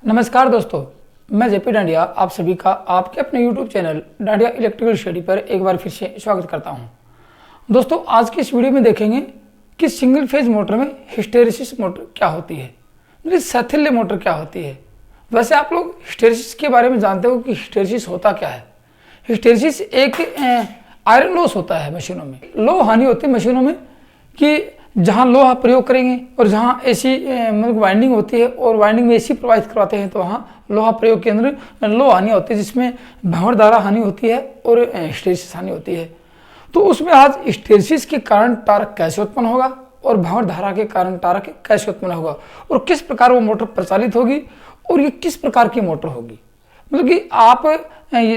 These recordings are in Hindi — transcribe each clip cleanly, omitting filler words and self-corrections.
नमस्कार दोस्तों, मैं जेपी डांडिया आप सभी का आपके अपने YouTube channel dandiya electrical study पर एक बार फिर से स्वागत करता हूं। दोस्तों, आज की इस वीडियो में देखेंगे कि सिंगल फेज मोटर में हिस्टैरिसीस मोटर क्या होती है, मतलब सैथिल्य मोटर क्या होती है। वैसे आप लोग हिस्टैरिसीस के बारे में जानते हो कि हिस्टैरिसीस होता क्या है। हिस्टैरिसीस एक आयरन लॉस होता है मशीनों में, लो हानि होती है मशीनों में कि जहाँ लोहा प्रयोग करेंगे और जहाँ एसी मतलब वाइंडिंग होती है और वाइंडिंग में एसी प्रवाहित करवाते हैं तो वहाँ लोहा प्रयोग के अंदर लो हानि होती है, जिसमें भंवरधारा हानि होती है और हिस्टैरिसीस हानि होती है। तो उसमें आज हिस्टैरिसीस के कारण टार्क कैसे उत्पन्न होगा और भंवरधारा के कारण टार्क कैसे उत्पन्न होगा और किस प्रकार वो मोटर प्रचालित होगी और ये किस प्रकार की मोटर होगी। मतलब कि आप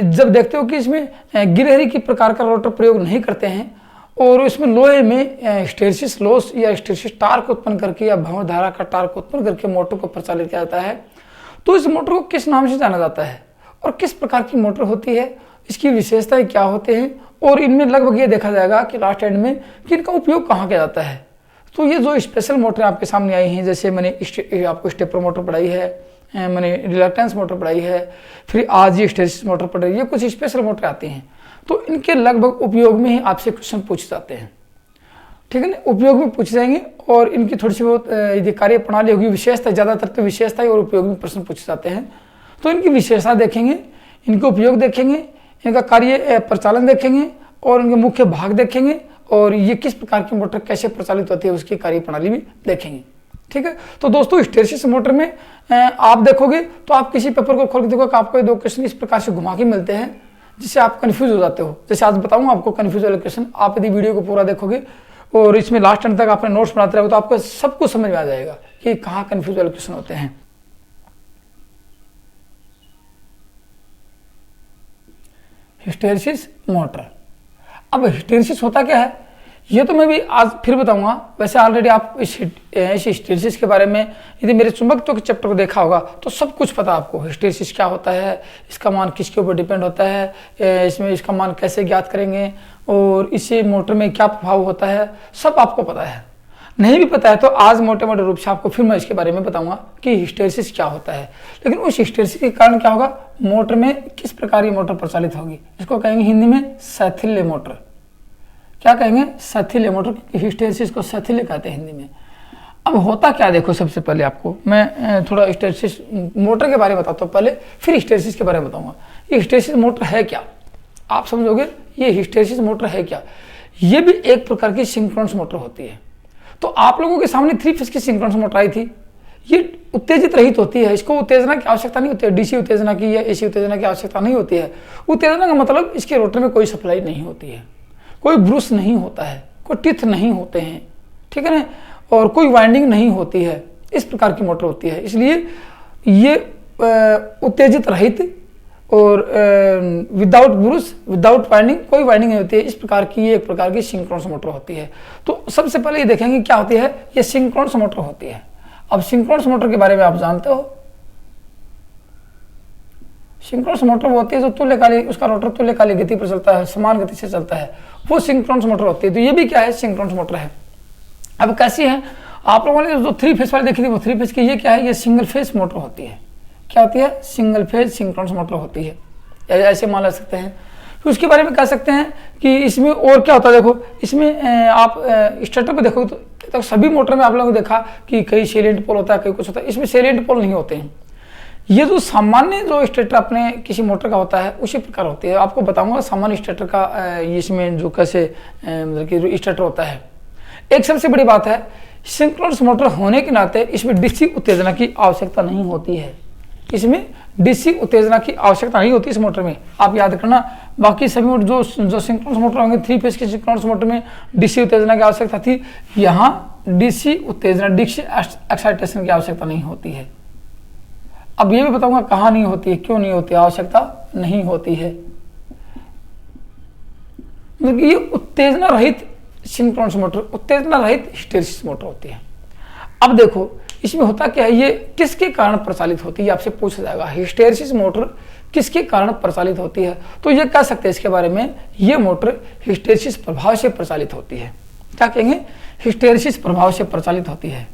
जब देखते हो कि इसमें गिलहरी की प्रकार का रोटर प्रयोग नहीं करते हैं और इसमें लोहे में हिस्टैरिसीस लॉस या हिस्टैरिसीस टार्क उत्पन्न करके या भंवरधारा का टार्क उत्पन्न करके मोटर को प्रचालित किया जाता है, तो इस मोटर को किस नाम से जाना जाता है और किस प्रकार की मोटर होती है, इसकी विशेषताएं क्या होते हैं और इनमें लगभग ये देखा जाएगा कि लास्ट एंड में कि इनका उपयोग कहाँ किया जाता है। तो ये जो स्पेशल मोटर आपके सामने आई हैं, जैसे मैंने आपको स्टेपर मोटर पढ़ाई है, मैंने रिलक्टेंस मोटर पढ़ाई है, फिर आज ये हिस्टैरिसीस मोटर पढ़ रही है, ये कुछ स्पेशल मोटर आती हैं। तो इनके लगभग उपयोग में ही आपसे क्वेश्चन पूछे जाते हैं, ठीक है ना। उपयोग में पूछे जाएंगे और इनकी थोड़ी सी बहुत यदि कार्य प्रणाली होगी, विशेषता, ज़्यादातर तो विशेषता और उपयोग में प्रश्न पूछे जाते हैं। तो इनकी विशेषता देखेंगे, इनके उपयोग देखेंगे, इनका कार्य प्रचालन देखेंगे और इनके मुख्य भाग देखेंगे और ये किस प्रकार की मोटर कैसे प्रचालित होती है उसकी कार्य प्रणाली भी देखेंगे, ठीक है। तो दोस्तों, हिस्टैरिसीस मोटर में आप देखोगे तो आप किसी पेपर को खोल के देखोगे, आपको ये दो क्वेश्चन इस प्रकार से घुमा के मिलते हैं जिससे आप कंफ्यूज हो जाते हो। जैसे आज बताऊंगा आपको कंफ्यूज वाले क्वेश्चन, आप यदि वीडियो को पूरा देखोगे और इसमें लास्ट एंड तक आपने नोट्स बनाते रहोगे तो आपको सब कुछ समझ में आ जाएगा कि कहाँ कंफ्यूज वाले क्वेश्चन होते हैं। हिस्टैरिसीस मोटर, अब हिस्टैरिसीस होता क्या है ये तो मैं भी आज फिर बताऊंगा। वैसे ऑलरेडी आप इस हिस्टैरिसीस के बारे में यदि मेरे चुंबकत्व के चैप्टर को देखा होगा तो सब कुछ पता आपको। हिस्टैरिसीस क्या होता है, इसका मान किसके ऊपर डिपेंड होता है, इसमें इसका मान कैसे ज्ञात करेंगे और इससे मोटर में क्या प्रभाव होता है, सब आपको पता है। नहीं भी पता है तो आज मोटे मोटे रूप से आपको फिर मैं इसके बारे में बताऊंगा कि हिस्टैरिसीस क्या होता है। लेकिन उस हिस्टैरिसीस के कारण क्या होगा, मोटर में किस प्रकार की मोटर प्रचालित होगी, इसको कहेंगे हिंदी में सैथिल्य मोटर। क्या कहेंगे, सैथिल्य मोटर, हिस्टैरिसीस को सैथिल्य कहते हैं हिंदी में। अब होता क्या, देखो सबसे पहले आपको मैं थोड़ा हिस्टैरिसीस मोटर के बारे में बताता हूँ पहले, फिर हिस्टैरिसीस के बारे में बताऊंगा। ये हिस्टैरिसीस मोटर है क्या, आप समझोगे ये हिस्टैरिसीस मोटर है क्या। ये भी एक प्रकार की सिंक्रोनस मोटर होती है। तो आप लोगों के सामने 3 फेज की सिंक्रोनस मोटर आई थी, ये उत्तेजित रहित होती है, इसको उत्तेजना की आवश्यकता नहीं होती है, डीसी उत्तेजना की या एसी उत्तेजना की आवश्यकता नहीं होती है। उत्तेजना का मतलब इसके रोटर में कोई सप्लाई नहीं होती है, कोई ब्रूस नहीं होता है, कोई टिथ नहीं होते हैं, ठीक है ना, और कोई वाइंडिंग नहीं होती है। इस प्रकार की मोटर होती है, इसलिए ये उत्तेजित रहित और विदाउट ब्रूस, विदाउट वाइंडिंग, कोई वाइंडिंग नहीं होती है। इस प्रकार की ये एक प्रकार की सिंक्रोनस मोटर होती है। तो सबसे पहले ये देखेंगे क्या होती है, ये सिंक्रोनस मोटर होती है। अब सिंक्रोनस मोटर के बारे में आप जानते हो, सिंक्रोनस मोटर वो होती है जो तुल्यकालिक, उसका रोटर तुल्यकालिक गति पर चलता है, समान गति से चलता है, वो सिंक्रोनस मोटर होती है। तो ये भी क्या है, सिंक्रोनस मोटर है। अब कैसी है, आप लोगों ने जो 3 फेज वाली देखी थी वो 3 फेज की, ये क्या है, ये सिंगल फेज मोटर होती है। क्या होती है, सिंगल फेज सिंक्रोनस मोटर होती है, ऐसे मान ले सकते हैं। फिर उसके बारे में कह सकते हैं कि इसमें और क्या होता है, देखो इसमें आप स्टार्टर पर देखो तो सभी मोटर में आप लोगों ने देखा कि कई सेलेंट पोल होता है, कई कुछ होता है, इसमें सेलेंट पोल नहीं होते हैं। ये जो सामान्य जो स्टेटर अपने किसी मोटर का होता है उसी प्रकार होती है। आपको बताऊंगा सामान्य स्टेटर का इसमें जो कैसे मतलब कि स्टेटर होता है। एक सबसे बड़ी बात है, सिंक्रोनस मोटर होने के नाते इसमें डीसी उत्तेजना की आवश्यकता नहीं होती है। इसमें डीसी उत्तेजना की आवश्यकता नहीं होती इस मोटर में, आप याद करना। बाकी सभी जो सिंक्रोनस मोटर होंगे 3 फेज के सिंक्रोनस मोटर में डीसी उत्तेजना की आवश्यकता थी, यहाँ डीसी उत्तेजना, डीसी एक्साइटेशन की आवश्यकता नहीं होती है। अब ये भी बताऊंगा कहाँ नहीं होती है, क्यों नहीं होती, आवश्यकता नहीं होती है। मतलब ये उत्तेजना रहित सिंक्रोनस मोटर, उत्तेजना रहित हिस्टैरिसीस मोटर होती है। अब देखो इसमें होता क्या है, ये किसके कारण प्रचालित होती है, आपसे पूछा जाएगा हिस्टैरिसीस मोटर किसके कारण प्रचालित होती है। तो ये कह सकते हैं इसके बारे में, ये मोटर हिस्टैरिसीस प्रभाव से प्रचालित होती है। क्या कहेंगे, हिस्टैरिसीस प्रभाव से प्रचालित होती है।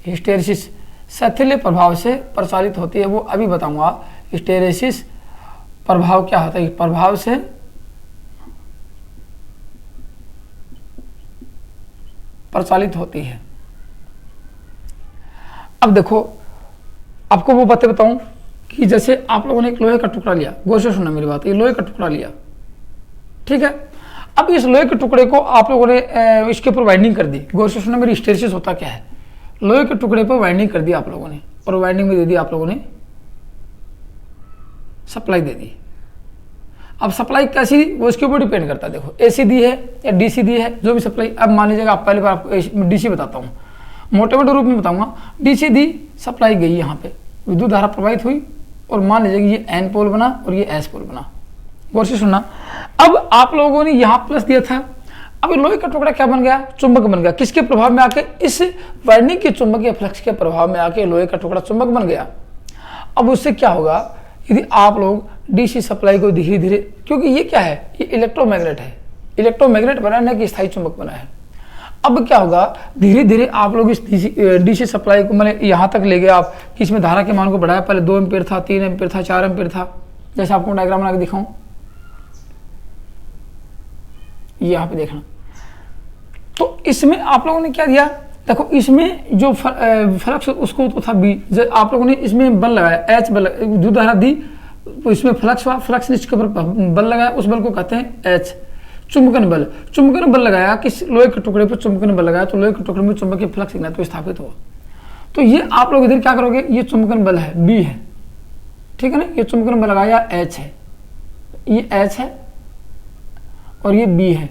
हिस्टैरिसीस स्थैथिल्य प्रभाव से प्रचालित होती है, वो अभी बताऊंगा। हिस्टेरेसिस प्रभाव क्या होता है, प्रभाव से प्रचालित होती है। अब देखो आपको वो बातें बताऊं कि जैसे आप लोगों ने एक लोहे का टुकड़ा लिया, गौर से सुनना मेरी बात, ये लोहे का टुकड़ा लिया, ठीक है। अब इस लोहे के टुकड़े को आप लोगों ने इसके ऊपर वाइंडिंग कर दी, गौर से सुनना मेरी हिस्टेरेसिस होता क्या है। लोहे के टुकड़े पर वाइंडिंग कर दी आप लोगों ने, और वाइंडिंग में दे दी आप लोगों ने सप्लाई दे दी। अब सप्लाई कैसी, वो इसके ऊपर डिपेंड करता है। देखो एसी दी है या डीसी दी है, जो भी सप्लाई। अब मान लीजिएगा, आप पहले बार आपको डीसी बताता हूँ, मोटे मोटे रूप में बताऊंगा। डीसी दी, सप्लाई गई, यहाँ पे विद्युत धारा प्रवाहित हुई, और मान लीजिए कि ये एन पोल बना और ये एस पोल बना। गौर से सुनना। अब आप लोगों ने यहाँ प्लस दिया था, अब लोहे का टुकड़ा क्या बन गया, चुंबक बन गया। किसके प्रभाव में आके, इस वाइंडिंग के चुंबकीय फ्लक्स के प्रभाव में आके लोहे का टुकड़ा चुंबक बन गया। अब उससे क्या होगा, यदि आप लोग डीसी सप्लाई को धीरे धीरे, क्योंकि ये क्या है, ये इलेक्ट्रोमैग्नेट है, इलेक्ट्रोमैग्नेट बना है कि स्थायी चुंबक बना है। अब क्या होगा, धीरे धीरे आप लोग इस डीसी सप्लाई को मतलब यहाँ तक ले गए आप कि इसमें धारा के मान को बढ़ाया। पहले 2 एम्पीयर था, 3 एम्पीयर था, 4 एम्पीयर था, जैसे आपको डायग्राम बना के दिखाऊं, ये यहाँ पे देखना। तो इसमें आप लोगों ने क्या दिया, देखो इसमें जो फ्लक्स उसको तो था बी, आप लोगों ने इसमें बल लगाया, एच बल, विद्युत धारा दी, तो इसमें फ्लक्स हुआ, फ्लक्स ने इसके ऊपर बल लगाया, उस बल को कहते हैं एच। चुंबकन बल, चुंबकन बल लगाया, कि लोहे के टुकड़े पर चुंबकन बल लगाया, तो लोहे के टुकड़े में चुंबकीय फ्लक्स तो स्थापित हुआ। तो ये आप लोग इधर क्या करोगे, ये चुंबकन बल है, बी है, ठीक है ना। ये चुंबकन बल लगाया, एच है, ये एच है और ये बी है,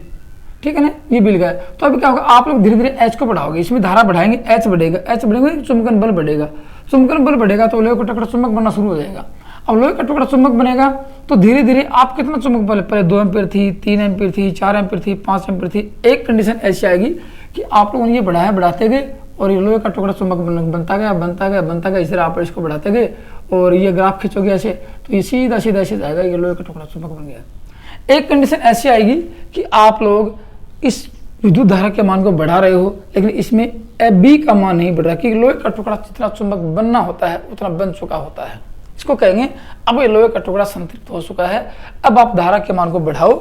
ठीक है ना, ये मिल गया। तो अभी क्या होगा, आप लोग धीरे धीरे एच को बढ़ाओगे, इसमें धारा बढ़ाएंगे, एच बढ़ेगा, एच बढ़ेगा, चुंबकन बल बढ़ेगा, चुंबकन बल बढ़ेगा तो लोहे का टुकड़ा चुंबक बनना शुरू हो जाएगा। अब लोहे का टुकड़ा चुंबक बनेगा तो धीरे धीरे आप कितना चुंबक बल, पहले 2 एम्पीयर थी, 3 एम्पीयर थी, 4 एम्पीयर थी, 5 एम्पीयर थी। एक कंडीशन ऐसी आएगी कि आप लोगों ने ये बढ़ाया, बढ़ाते गए और ये लोहे का टुकड़ा चुंबक बनता गया, बनता गया, बनता गया। इस तरह आप इसको बढ़ाते गए और ये ग्राफ खींचोगे ऐसे, तो ये सीधा सीधा ऐसे जाएगा, ये लोहे का टुकड़ा चुंबक बन गया। एक कंडीशन ऐसी आएगी कि आप लोग इस विद्युत धारा के मान को बढ़ा रहे हो, लेकिन इसमें बी का मान नहीं बढ़ रहा, क्योंकि लोहे का टुकड़ा जितना चुंबक बनना होता है उतना बन चुका होता है। इसको कहेंगे अब ये लोहे का टुकड़ा संतृप्त हो चुका है। अब आप धारा के मान को बढ़ाओ,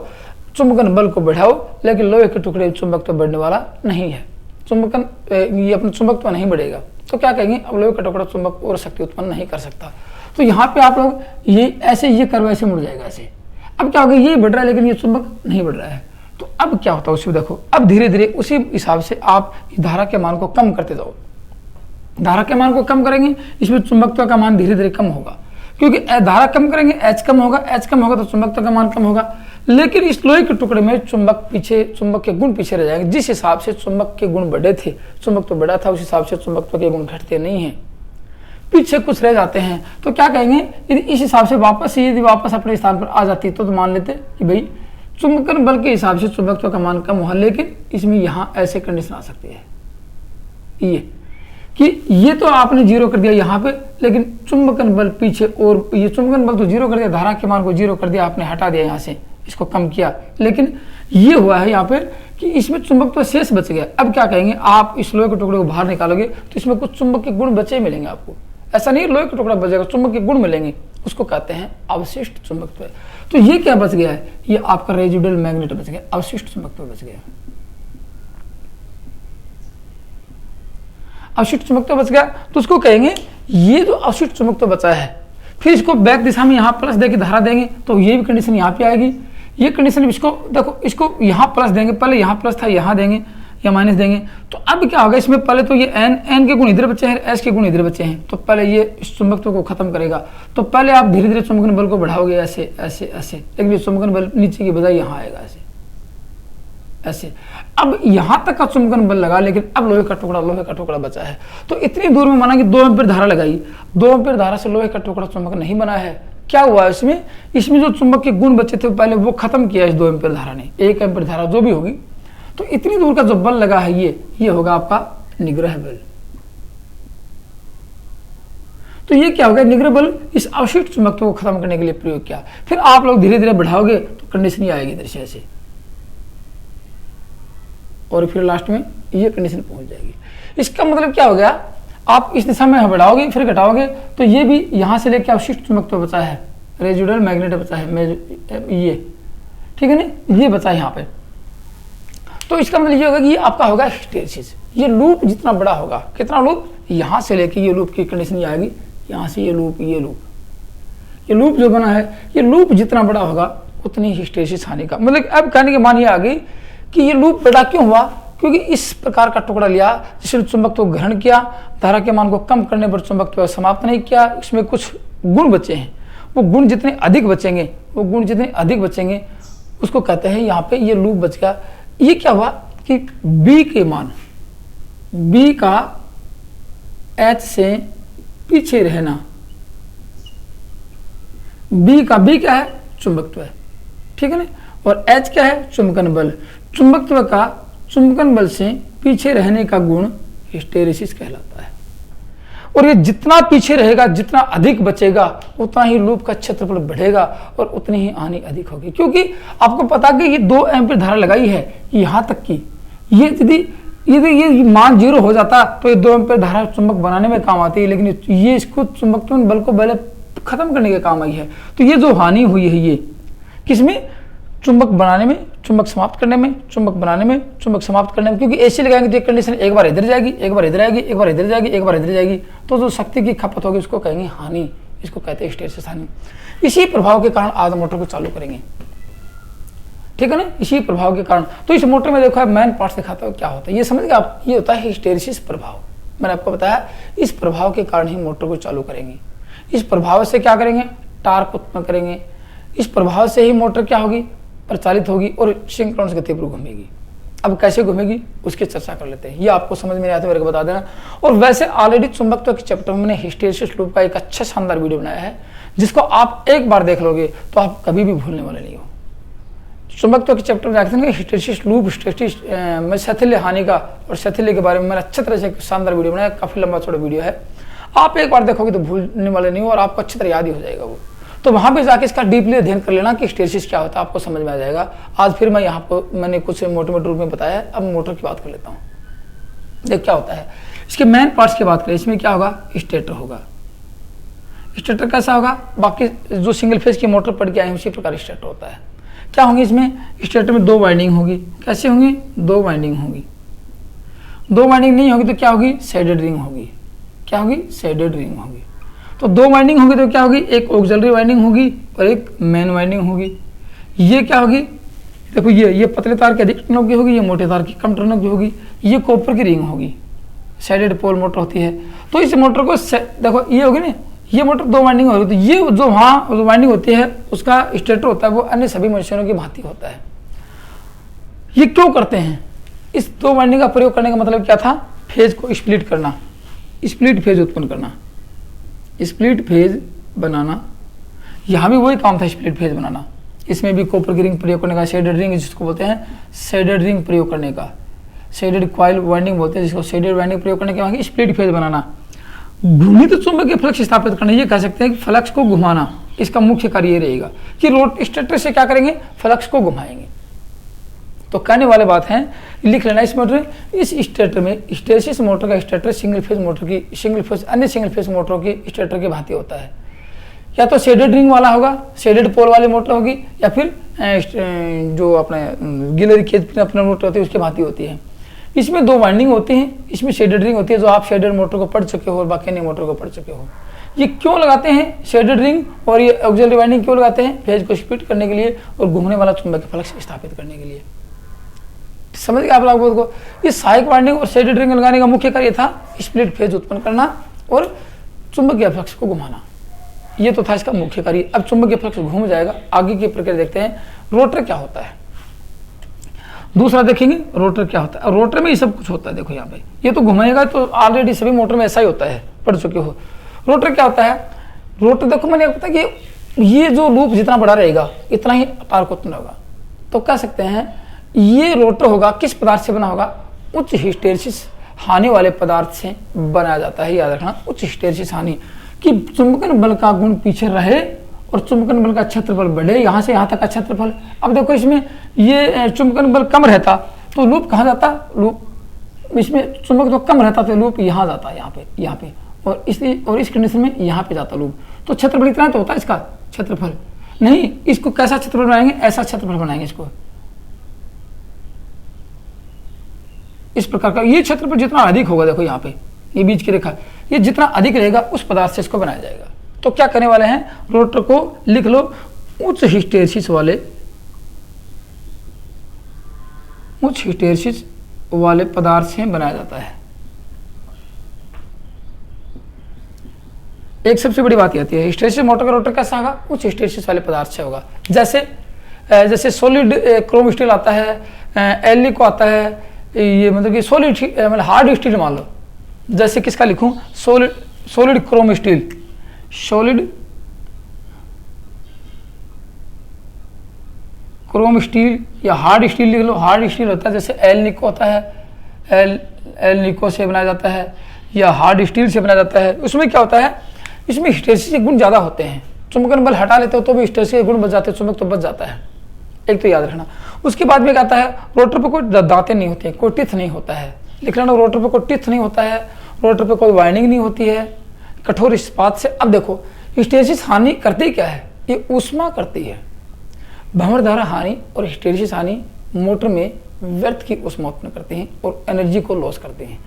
चुंबकन बल को बढ़ाओ, लेकिन लोहे के टुकड़े चुंबक तो बढ़ने वाला नहीं है, चुंबकन ये अपना चुंबक तो नहीं बढ़ेगा। तो क्या कहेंगे, अब लोहे का टुकड़ा चुंबक और शक्ति उत्पन्न नहीं कर सकता। तो यहाँ पे आप लोग ये ऐसे, ये कर्व ऐसे मुड़ जाएगा ऐसे। अब क्या होगा, ये बढ़ रहा है लेकिन ये चुंबक नहीं बढ़ रहा है। तो अब क्या होता है उसमें देखो, अब धीरे धीरे उसी हिसाब से आप धारा के मान को कम करते जाओ। धारा के मान को कम करेंगे, इसमें चुंबकत्व का मान धीरे धीरे कम होगा, क्योंकि धारा कम करेंगे, एच कम होगा, एच कम होगा तो चुंबकत्व का मान कम होगा। लेकिन इस लोहे के टुकड़े में चुंबक के गुण पीछे रह जाएंगे। जिस हिसाब से चुंबक के गुण बढ़े थे, चुंबक तो बढ़ा था, उस हिसाब से चुंबकत्व के गुण घटते नहीं हैं, पीछे कुछ रह जाते हैं। तो क्या कहेंगे, यदि इस हिसाब से यदि वापस अपने स्थान पर आ जाती तो मान लेते कि भाई चुंबकन बल के हिसाब से चुंबकत्व का मान कम हुआ। लेकिन इसमें यहाँ ऐसे कंडीशन आ सकती है, ये कि ये तो आपने 0 कर दिया यहाँ पे, लेकिन चुंबकन बल पीछे, और ये चुंबकन बल तो 0 कर दिया, धारा के मान को 0 कर दिया, आपने हटा दिया यहाँ से, इसको कम किया, लेकिन ये हुआ है यहाँ पे कि इसमें चुंबक तो शेष बच गया। अब क्या कहेंगे, आप इस लोहे के टुकड़े को बाहर निकालोगे तो इसमें कुछ चुंबक के गुण बचे मिलेंगे आपको। ऐसा नहीं लोहे का टुकड़ा बचेगा, चुंबक के गुण मिलेंगे, उसको कहते हैं अवशिष्ट चुंबकत्व। तो ये क्या बच गया है, ये आपका रेजिडुअल मैग्नेट बच गया, अवशिष्ट चुंबकत्व बच गया, अवशिष्ट चुंबकत्व बच गया। तो उसको कहेंगे ये जो अवशिष्ट चुंबकत्व बचा है, फिर इसको बैक दिशा में यहाँ प्लस देके धारा देंगे तो ये भी कंडीशन यहाँ पे आएगी। ये कंडीशन इसको देखो, इसको यहाँ प्लस देंगे, पहले यहाँ प्लस था यहाँ देंगे या माइनस देंगे। तो अब क्या होगा, इसमें पहले तो ये एन के गुण इधर बचे हैं, एस के गुण इधर बचे हैं, तो पहले ये इस चुंबकत्व को खत्म करेगा। तो पहले आप धीरे धीरे चुंबकन बल को बढ़ाओगे ऐसे ऐसे ऐसे, लेकिन ये चुंबकन बल नीचे की बजाय यहाँ आएगा ऐसे ऐसे। अब यहाँ तक का चुंबकन बल लगा, लेकिन अब लोहे का टुकड़ा बचा है। तो इतनी दूर में माना कि 2 एम्पीयर धारा लगाई, 2 एम्पीयर धारा से लोहे का टुकड़ा चुंबक नहीं बना है। क्या हुआ इसमें जो चुंबक के गुण बचे थे पहले वो खत्म किया इस 2 एम्पीयर धारा ने, 1 एम्पीयर धारा जो भी होगी। तो इतनी दूर का जो बल लगा है ये होगा आपका निग्रह बल। तो ये क्या होगा, निग्रह बल इस अवशिष्ट चुंबकत्व को खत्म करने के लिए प्रयोग किया। फिर आप लोग धीरे धीरे बढ़ाओगे तो कंडीशन ही आएगी इधर से ऐसे, और फिर लास्ट में ये कंडीशन पहुंच जाएगी। इसका मतलब क्या हो गया, आप इस दिशा में बढ़ाओगे फिर घटाओगे तो ये भी यहाँ से लेकर अवशिष्ट चुंबकत्व बचा है, रेजिडुअल मैग्नेट बचा है, ये ठीक है ना, ये बचा है यहाँ पे। तो इसका मतलब ये होगा कि ये आपका होगा हिस्टेरिसिस। ये लूप जितना बड़ा होगा, कितना लूप, यहाँ से लेके ये लूप की कंडीशन ये आएगी, यहाँ से ये लूप ये लूप जो बना है, ये लूप जितना बड़ा होगा उतनी हिस्टेरिसिस हानि का मतलब। अब कहने की मान ये आ गई कि ये लूप बड़ा क्यों हुआ, क्योंकि इस प्रकार का टुकड़ा लिया जिसने चुंबकत्व को ग्रहण किया, धारा के मान को कम करने पर चुंबकत्व समाप्त नहीं किया, इसमें कुछ गुण बचे हैं, वो गुण जितने अधिक बचेंगे उसको कहते हैं यहाँ पे ये लूप बच गया। ये क्या हुआ कि B के मान, B का H से पीछे रहना, B क्या है, चुंबकत्व है, ठीक है ना, और H क्या है, चुंबकन बल। चुंबकत्व का चुंबकन बल से पीछे रहने का गुण हिस्टेरिसिस कहलाता है। और ये जितना पीछे रहेगा, जितना अधिक बचेगा, उतना ही लूप का क्षेत्रफल बढ़ेगा और उतनी ही हानि अधिक होगी। क्योंकि आपको पता कि ये 2 एम्पीयर धारा लगाई है यहाँ तक की, ये यदि ये मान 0 हो जाता तो ये 2 एम्पीयर धारा चुंबक बनाने में काम आती है, लेकिन ये इसको चुंबकत्व बल को पहले खत्म करने के काम आई है। तो ये जो हानि हुई है ये किसमें, चुंबक बनाने में, चुंबक समाप्त करने में, चुंबक बनाने में, चुंबक समाप्त करने में। क्योंकि ऐसे लगाएंगे तो एक कंडीशन एक बार इधर जाएगी, एक बार इधर आएगी, एक बार इधर जाएगी, एक बार इधर जाएगी, तो जो शक्ति की खपत होगी उसको कहेंगे हानि, इसको कहते हैं हिस्टेरिसिस हानि। इसी प्रभाव के कारण आज मोटर को चालू करेंगे, ठीक है ना, इसी प्रभाव के कारण। तो इस मोटर में देखो मेन पार्ट दिखाता हूँ क्या होता है, ये समझ गए आप, ये होता है हिस्टेरिसिस प्रभाव। मैंने आपको बताया इस प्रभाव के कारण ही मोटर को चालू करेंगे। इस प्रभाव से क्या करेंगे, टार्क उत्पन्न करेंगे। इस प्रभाव से ही मोटर क्या होगी, प्रचालित होगी और सिंक्रोनस गति पर घूमेगी। अब कैसे घूमेगी उसकी चर्चा कर लेते हैं, ये आपको समझ में नहीं आता मेरे को बता देना। और वैसे ऑलरेडी चुंबकत्व के चैप्टर में मैंने हिस्टेरिसिस लूप का एक अच्छा शानदार वीडियो बनाया है, जिसको आप एक बार देख लोगे तो आप कभी भी भूलने वाले नहीं हो। चुंबकत्व के चैप्टर में देखते हैं हिस्टेरिसिस लूप, हिस्टेरिसिस में शैथिल्य हानि का और शैथिल्य के बारे में मैंने अच्छी तरह से शानदार वीडियो बनाया, काफी लंबा चौड़ा वीडियो है। आप एक बार देखोगे तो भूलने वाले नहीं हो और आपको अच्छी तरह याद ही हो जाएगा वो। तो वहां पे जाके इसका डीपली अध्ययन कर लेना कि हिस्टेरिसिस क्या होता है, आपको समझ में आ जाएगा। आज फिर मैं यहाँ पर मैंने कुछ मोटे मोटे रूप में बताया, अब मोटर की बात कर लेता हूँ। देख क्या होता है, इसके मेन पार्ट्स की बात करें, इसमें क्या होगा, स्टेटर होगा। स्टेटर कैसा होगा, बाकी जो सिंगल फेज की मोटर पढ़ के आए उसी प्रकार स्टेटर होता है। क्या होंगे इसमें, स्टेटर में 2 वाइंडिंग होगी। कैसे होंगी, 2 वाइंडिंग होगी। 2 वाइंडिंग नहीं होगी तो क्या होगी, शेडेड रिंग होगी। क्या होगी, शेडेड रिंग होगी। तो 2 वाइंडिंग होगी तो क्या होगी, एक ऑक्सिलरी वाइंडिंग होगी और एक मेन वाइंडिंग होगी। ये क्या होगी, देखो ये पतले तार की अधिक टर्नों की होगी, ये मोटे तार की कम टर्नों की होगी। ये कॉपर की रिंग होगी, शेडेड पोल मोटर होती है। तो इस मोटर को देखो ये होगी ना, ये मोटर 2 वाइंडिंग होगी, तो ये जो वहाँ जो वाइंडिंग होती है उसका स्टेटर होता है वो अन्य सभी मशीनों की भांति होता है। ये क्यों करते हैं, इस 2 वाइंडिंग का प्रयोग करने का मतलब क्या था, फेज को स्प्लिट करना, स्प्लिट फेज उत्पन्न करना, स्प्लिट फेज बनाना। यहाँ भी वही काम था, स्प्लिट फेज बनाना। इसमें भी कॉपर की रिंग प्रयोग करने का, शेडेड रिंग जिसको बोलते हैं, शेडेड रिंग प्रयोग करने का, शेडेड कॉइल वाइंडिंग बोलते हैं जिसको, शेडेड वाइंडिंग प्रयोग करने के बाद स्प्लिट फेज बनाना। घूर्णित चुंबकीय फ्लक्स स्थापित करना, ये कह सकते हैं कि फ्लक्स को घुमाना, इसका मुख्य कार्य ये रहेगा कि रोट स्टेटर से क्या करेंगे, फ्लक्स को घुमाएंगे। तो कहने वाले बात है, लिख लेना इस मोटर, इस स्टेटर में हिस्टेरिसिस मोटर का स्टेटर सिंगल फेज मोटर की, सिंगल फेज अन्य सिंगल फेज मोटरों की स्टेटर की भांति होता है। या तो शेडेड रिंग वाला होगा, शेडेड पोल वाली मोटर होगी, या फिर जो अपने गिलरी केज अपने मोटर होती है उसकी भांति होती है। इसमें 2 वाइंडिंग होती हैं, इसमें शेडेड रिंग होती है जो आप शेडेड मोटर को पढ़ चुके हो और बाकी अन्य मोटर को पढ़ चुके हो। ये क्यों लगाते हैं शेडेड रिंग और ये ऑक्सिलरी वाइंडिंग क्यों लगाते हैं, फेज को स्प्लिट करने के लिए और घूमने वाला चुंबकीय फ्लक्स स्थापित करने के लिए। समझ गए आप लोगों को, इस सहायक वाइंडिंग और शेडेड रिंग लगाने का मुख्य कार्य था स्प्लिट फेज उत्पन्न करना और चुंबकीय फ्लक्स को घुमाना। ये तो था इसका मुख्य कार्य। अब चुंबकीय फ्लक्स घूम जाएगा, आगे की प्रक्रिया देखते हैं। रोटर क्या होता है, दूसरा देखेंगे रोटर क्या होता है। रोटर में ये सब कुछ होता है, देखो यहाँ पे ये तो घुमाएगा, तो ऑलरेडी सभी मोटर में ऐसा ही होता है, पढ़ चुके हो। रोटर क्या होता है, रोटर देखो मैंने पता कि ये जो लूप जितना बड़ा रहेगा इतना ही टार्क उत्पन्न होगा। तो कह सकते हैं ये रोटर होगा, किस पदार्थ से बना होगा, उच्च हिस्टेरिसिस हानि वाले पदार्थ से बनाया जाता है। याद रखना, उच्च हिस्टेरिसिस हानि, कि चुंबकन बल का गुण पीछे रहे और चुंबकन बल का क्षेत्रफल बढ़े, यहाँ से यहाँ तक का क्षेत्रफल। अब देखो इसमें ये चुंबकन बल कम रहता तो लूप कहाँ जाता, लूप इसमें चुंबक तो कम रहता तो लूप यहाँ जाता है, यहाँ पे और इस कंडीशन में यहाँ पे जाता लूप। तो क्षेत्रफल इतना तो होता है इसका क्षेत्रफल। नहीं, इसको कैसा क्षेत्रफल बनाएंगे, ऐसा क्षेत्रफल बनाएंगे इसको, इस प्रकार का। ये क्षेत्रफल जितना अधिक होगा, देखो यहाँ पे ये बीच की रेखा, ये जितना अधिक रहेगा उस पदार्थ से इसको बनाया जाएगा। तो क्या करने वाले हैं, रोटर को लिख लो उच्च हिस्टैरिसीस वाले पदार्थ से बनाया जाता है। एक सबसे बड़ी बात ये आती है, हिस्टैरिसीस मोटर का रोटर कैसा होगा, उच्च हिस्टैरिसीस वाले पदार्थ से होगा। जैसे सॉलिड क्रोम स्टील आता है, एलिको आता है, ये मतलब कि सॉलिड मतलब हार्ड स्टील मान लो, जैसे किसका लिखूं, solid Chrome steel, solid Chrome steel या हार्ड स्टील लिख लो। हार्ड स्टील होता है जैसे एल निको होता है, एल निको से बनाया जाता है या हार्ड स्टील से बनाया जाता है। उसमें क्या होता है, इसमें हिस्टैरिसीस के गुण ज़्यादा होते हैं। चुंबकन बल हटा लेते हो तो भी हिस्टैरिसीस के गुण बच जाते हैं, चुंबक तो बच जाता है, एक तो याद रखना। उसके बाद में क्या आता है, रोटर पर कोई दांतें नहीं होती हैं, कोई टिथ नहीं होता है, लिख लेना रोटर पर कोई टिथ नहीं होता है, रोटर पर कोई वाइंडिंग नहीं होती है, कठोर इस्पात से। अब देखो हिस्टैरिसीस हानि करती क्या है, ये ऊष्मा करती है। भंवर धारा हानि और हिस्टैरिसीस हानि मोटर में व्यर्थ की ऊष्मा उत्पन्न करते हैं और एनर्जी को लॉस करते हैं।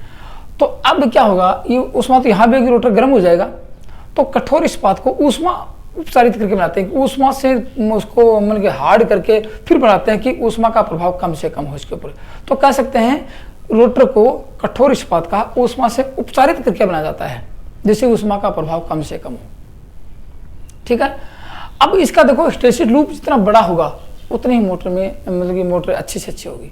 तो अब क्या होगा, ये ऊष्मा तो यहाँ भी रोटर गर्म हो जाएगा, तो कठोर इस्पात को ऊष्मा उपचारित करके बनाते हैं, ऊष्मा से उसको मतलब कि हार्ड करके फिर बनाते हैं कि ऊष्मा का प्रभाव कम से कम हो इसके ऊपर। तो कह सकते हैं रोटर को कठोर इस्पात का ऊष्मा से उपचारित करके बनाया जाता है, जिससे ऊष्मा का प्रभाव कम से कम हो। ठीक है, अब इसका देखो हिस्टैरिसीस लूप जितना बड़ा होगा उतनी ही मोटर में मतलब कि मोटर अच्छी से अच्छी होगी।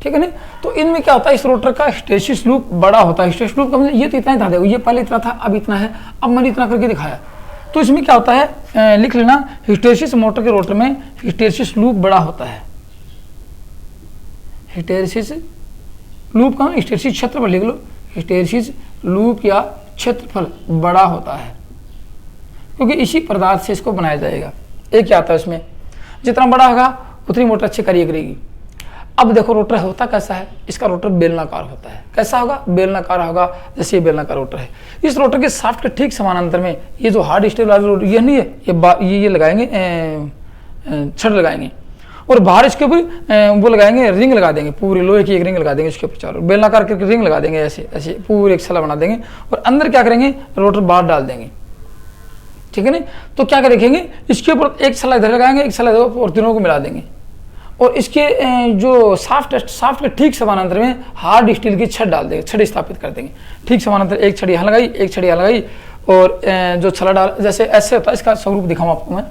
ठीक है ना, तो इनमें क्या होता है, इस रोटर का हिस्टैरिसीस लूप बड़ा होता है। हिस्टैरिसीस लूप का मतलब ये तो इतना ही था, देखो ये पहले इतना था, अब इतना है, अब मैंने इतना करके दिखाया। तो इसमें क्या होता है, लिख लेना हिस्टैरिसीस मोटर के रोटर में हिस्टैरिसीस लूप बड़ा होता है। हिस्टैरिसीस लूप का हिस्टैरिसीस क्षेत्रफल लिख लो, हिस्टैरिसीस लूप या क्षेत्रफल बड़ा होता है, क्योंकि इसी पदार्थ से इसको बनाया जाएगा। एक क्या आता है इसमें, जितना बड़ा होगा उतनी मोटर अच्छी कार्य करेगी। अब देखो रोटर होता कैसा है, इसका रोटर बेलनाकार होता है। कैसा होगा, बेलनाकार होगा, जैसे ये बेलनाकार रोटर है। इस रोटर के शाफ्ट के ठीक समानांतर में ये जो हार्ड स्टील वाला रोटर ये नहीं है, ये लगाएंगे, छड़ लगाएंगे और बाहर इसके ऊपर वो लगाएंगे, रिंग लगा देंगे, पूरी लोहे की एक रिंग लगा देंगे इसके ऊपर, चारों बेलनाकार करके रिंग लगा देंगे, ऐसे ऐसे पूरी एक छला बना देंगे और अंदर क्या करेंगे, रोटर बाहर डाल देंगे। ठीक है ना, तो क्या करेंगे, इसके ऊपर एक छला इधर लगाएंगे, एक छला इधर और तीनों को मिला देंगे और इसके जो साफ्ट के ठीक समानांतर में हार्ड स्टील की छड़ डाल देंगे, छड़ स्थापित कर देंगे। ठीक समानांतर एक छड़ी यहाँ लगाई, एक छड़ी यहाँ लगाई और जो छला डाल, जैसे ऐसे होता है, इसका स्वरूप दिखाऊँ आपको मैं।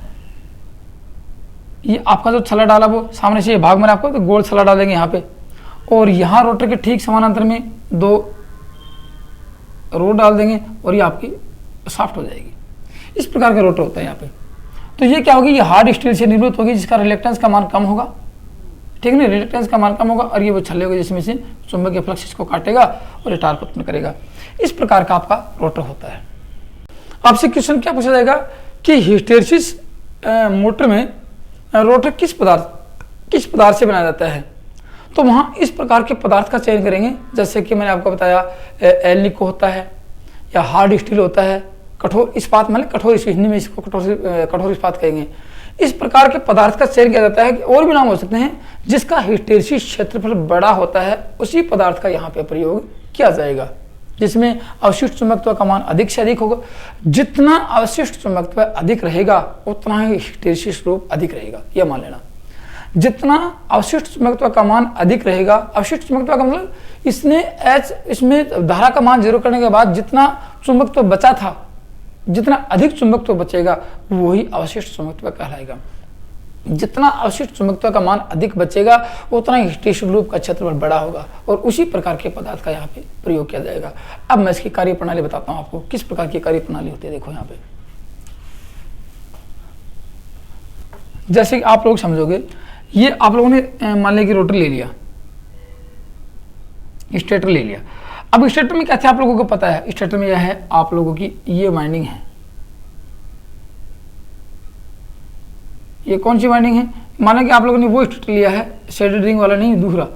ये आपका जो छला डाला वो सामने से ये भाग मैंने आपको तो गोल छला डाल देंगे यहाँ पे और यहाँ रोटर के ठीक समानांतर में 2 रोड डाल देंगे और ये आपकी साफ्ट हो जाएगी। इस प्रकार का रोटर होता है यहाँ पे। तो ये क्या होगी, ये हार्ड स्टील से निर्मित होगी जिसका रिलेक्टेंस का मान कम होगा। ठीक है ना, रिलेक्टेंस का मान कम होगा और ये वो छल्ले होगा जिसमें से चुंबकीय फ्लक्स इसको काटेगा और ये टार्क उत्पन्न करेगा। इस प्रकार का आपका रोटर होता है। आपसे क्वेश्चन क्या पूछा जाएगा कि हिस्टैरिसीस मोटर में रोटर किस पदार्थ से बनाया जाता है, तो वहाँ इस प्रकार के पदार्थ का चयन करेंगे। जैसे कि मैंने आपको बताया एल्निको होता है या हार्ड स्टील होता है, कठोर इस्पात मतलब कठोर, हिंदी में इसको कठोर इस्पात कहेंगे। इस प्रकार के पदार्थ का चयन किया जाता है कि और भी नाम हो सकते हैं जिसका हिस्टैरिसीस क्षेत्रफल बड़ा होता है, उसी पदार्थ का यहाँ पे प्रयोग किया जाएगा, जिसमें अवशिष्ट चुंबकत्व का मान अधिक से अधिक होगा। जितना अवशिष्ट चुंबकत्व अधिक रहेगा उतना ही हिस्टैरिसीस लूप अधिक रहेगा, यह मान लेना। जितना अवशिष्ट चुंबकत्व का मान अधिक रहेगा, अवशिष्ट चुंबकत्व का मतलब इसमें धारा का मान 0 करने के बाद जितना चुंबकत्व बचा था, जितना अधिक चुंबकत्व बचेगा वही अवशिष्ट चुंबकत्व कहलाएगा। जितना अवशिष्ट चुंबकत्व का मान अधिक बचेगा उतना ही हिस्टैरिसीस लूप का क्षेत्रफल बड़ा होगा और उसी प्रकार के पदार्थ का यहाँ पे प्रयोग किया जाएगा। अब मैं इसकी कार्य प्रणाली बताता हूँ आपको, किस प्रकार की कार्य प्रणाली होती है। देखो यहाँ पे जैसे आप लोग समझोगे, ये आप लोगों ने मान लिया कि रोटर ले लिया, स्टेटर ले लिया। अब स्टेटर में क्या था आप लोगों को पता है, स्टेटर में यह है आप लोगों की ये वाइंडिंग है। ये कौन सी वाइंडिंग है, माना कि आप लोगों ने वो स्टेटर लिया है, शेडेड रिंग वाला नहीं, दूसरा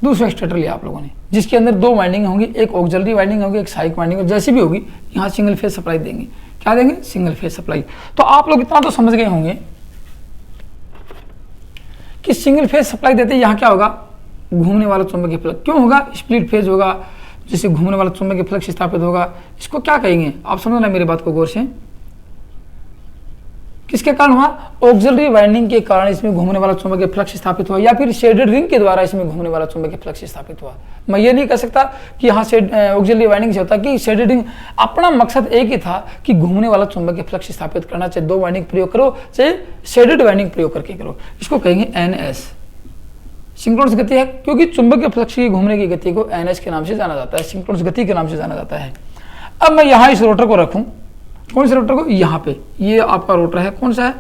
दूसरा स्टेटर लिया आप लोगों ने, जिसके अंदर 2 वाइंडिंग होंगी, एक ऑक्सिलरी वाइंडिंग होगी, एक सहायक वाइंडिंग होगी, जैसी भी होगी यहाँ सिंगल फेज सप्लाई देंगे। क्या देंगे? Single phase supply. तो आप लोग इतना तो समझ गए होंगे कि सिंगल फेज सप्लाई देते यहाँ क्या होगा? घूमने वाला चुंबकीय फ्लक्स। क्यों होगा? स्प्लिट फेज होगा, जिससे घूमने वाला चुंबकीय फ्लक्स स्थापित होगा। इसको क्या कहेंगे? आप समझना मेरी बात को गौर से। किसके कारण हुआ? ऑक्सिलरी वाइंडिंग के कारण इसमें घूमने वाला चुंबकीय फ्लक्स स्थापित हुआ, या फिर शेडेड रिंग के द्वारा इसमें घूमने वाला चुंबकीय फ्लक्स स्थापित हुआ। मैं ये नहीं कह सकता कि यहाँ से ऑक्सिलरी वाइंडिंग से होता कि शेडेड रिंग। अपना मकसद एक ही था कि घूमने वाला चुंबकीय फ्लक्स स्थापित करना, चाहे 2 वाइंडिंग प्रयोग करो, चाहे शेडेड वाइंडिंग प्रयोग करके करो। इसको कहेंगे NS, सिंक्रोनस गति है, क्योंकि चुंबकीय फ्लक्स की घूमने की गति को NS के नाम से जाना जाता है, सिंक्रोनस गति के नाम से जाना जाता है। अब मैं यहाँ इस रोटर को रखूँ, कौन से रोटर को? यहाँ पे। ये आपका रोटर है, कौन सा है?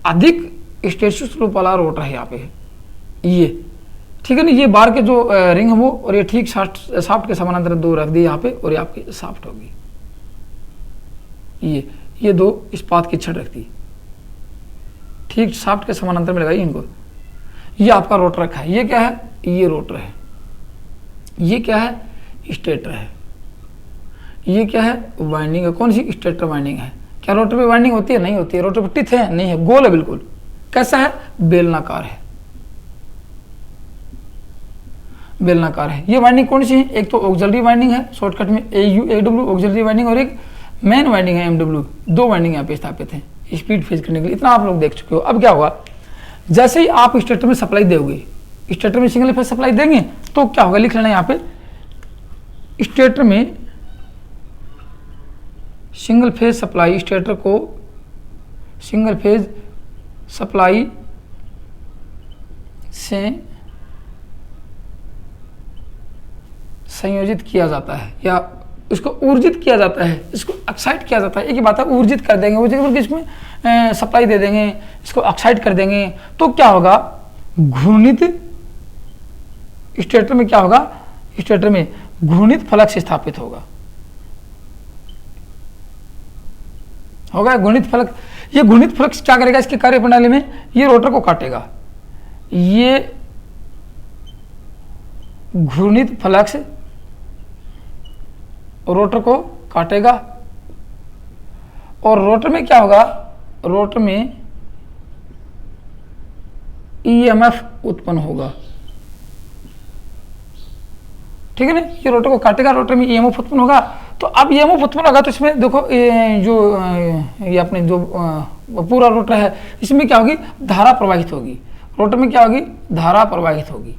अधिक हिस्टैरिसीस लूप वाला रोटर है यहाँ पे, ये ठीक है ना। ये बार के जो रिंग है वो, और ये ठीक शाफ्ट के समानांतर 2 रख दिए यहाँ पे, और ये आपकी शाफ्ट होगी। ये 2 इस्पात की छड़ रख दी, ठीक शाफ्ट के समानांतर में लगाई इनको। ये आपका रोटर रखा है। ये क्या है? ये रोटर है। ये क्या है? स्टेटर है। ये क्या है? वाइंडिंग है। कौन सी? स्टेटर वाइंडिंग है। क्या रोटर पे वाइंडिंग होती है? नहीं होती है। रोटर पे टिथ है? नहीं है, गोल है बिल्कुल। कैसा है? बेलनाकार है, बेलनाकार है। ये वाइंडिंग कौन सी है? एक तो ऑक्सिलरी वाइंडिंग है, शॉर्टकट में AW ऑक्सिलरी वाइंडिंग, और एक मेन वाइंडिंग है MW। 2 वाइंडिंग यहाँ पे स्थापित है स्पीड फेज करने के लिए। इतना आप लोग देख चुके हो। अब क्या होगा? जैसे ही आप स्टेटर में सप्लाई दोगे, स्टेटर में सिंगल फेज सप्लाई देंगे, तो क्या होगा? लिख लेना यहाँ पे, स्टेटर में सिंगल फेज सप्लाई, स्टेटर को सिंगल फेज सप्लाई से संयोजित किया जाता है, या इसको ऊर्जित किया जाता है, इसको एक्साइट किया जाता है। एक ही बात है, ऊर्जित कर देंगे, ऊर्जित करके इसमें सप्लाई दे देंगे, इसको एक्साइट कर देंगे, तो क्या होगा? घूर्णित स्टेटर में क्या होगा? स्टेटर में घूर्णित फ्लक्स स्थापित होगा। घूर्णित फ्लक्स। ये घूर्णित फ्लक्स क्या करेगा? इसकी कार्यप्रणाली में ये रोटर को काटेगा। ये घूर्णित फ्लक्स रोटर को काटेगा, और रोटर में क्या होगा? रोटर में EMF उत्पन्न होगा, ठीक है ना। ये रोटर को काटेगा, रोटर में EMF उत्पन्न होगा। तो अब EMF उत्पन्न होगा तो इसमें देखो ये अपने जो पूरा रोटर है, इसमें क्या होगी? धारा प्रवाहित होगी। रोटर में क्या होगी? धारा प्रवाहित होगी।